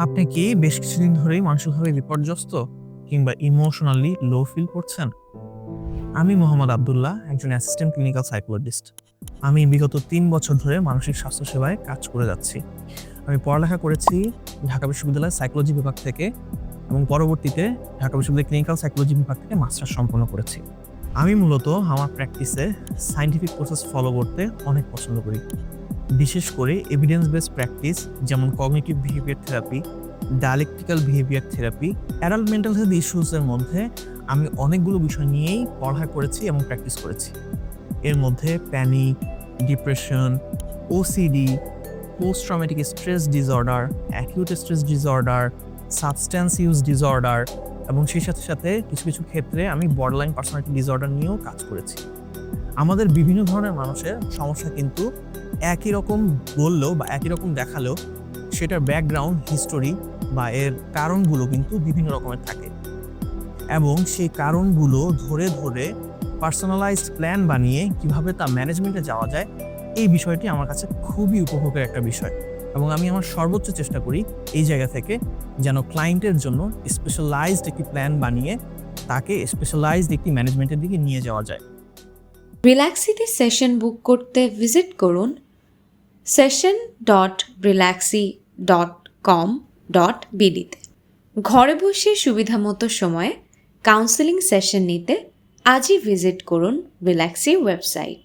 আপনি কি বেশ কিছুদিন ধরেই মানসিকভাবে বিপর্যস্ত কিংবা ইমোশনালি লো ফিল করছেন? আমি মোহাম্মদ আব্দুল্লাহ, একজন অ্যাসিস্ট্যান্ট ক্লিনিক্যাল সাইকোলজিস্ট। আমি বিগত ৩ বছর ধরে মানসিক স্বাস্থ্য সেবায় কাজ করে যাচ্ছি। আমি পড়ালেখা করেছি ঢাকা বিশ্ববিদ্যালয়ের সাইকোলজি বিভাগ থেকে এবং পরবর্তীতে ঢাকা বিশ্ববিদ্যালয়ের ক্লিনিক্যাল সাইকোলজি বিভাগ থেকে মাস্টার্স সম্পন্ন করেছি। আমি মূলত আমার প্র্যাকটিসে সায়েন্টিফিক প্রসেস ফলো করতে অনেক পছন্দ করি। বিশেষ করে এভিডেন্স বেসড প্র্যাকটিস যেমন cognitive behaviour therapy, dialectical behaviour therapy, adult mental health ইস্যুসের মধ্যে আমি অনেকগুলো বিষয় নিয়েই পড়ালেখা করেছি এবং প্র্যাকটিস করেছি। এর মধ্যে panic, depression, OCD, post traumatic stress disorder, acute stress disorder, substance use disorder এবং সেই সাথে সাথে কিছু কিছু ক্ষেত্রে আমি বর্ডারলাইন পার্সোনালিটি ডিসঅর্ডার নিয়েও কাজ করেছি। আমাদের বিভিন্ন ধরনের মানুষের সমস্যা কিন্তু একই রকম বললেও বা একই রকম দেখালেও সেটার ব্যাকগ্রাউন্ড হিস্টোরি বা এর কারণগুলো কিন্তু বিভিন্ন রকমের থাকে এবং সেই কারণগুলো ধরে ধরে পার্সোনালাইজড প্ল্যান বানিয়ে কিভাবে তা ম্যানেজমেন্টে যাওয়া যায়, এই বিষয়টি আমার কাছে খুবই উপভোগের একটা বিষয় এবং আমি আমার সর্বোচ্চ চেষ্টা করি এই জায়গা থেকে যেন ক্লায়েন্টের জন্য স্পেশালাইজড একটি প্ল্যান বানিয়ে তাকে স্পেশালাইজড একটি ম্যানেজমেন্টের দিকে নিয়ে যাওয়া যায়। রিল্যাক্সিতে সেশন বুক করতে ভিজিট করুন session.relaxy.com.bd-তে। ঘরে বসে সুবিধামতো সময়ে কাউন্সেলিং সেশন নিতে আজই ভিজিট করুন রিল্যাক্সি ওয়েবসাইট।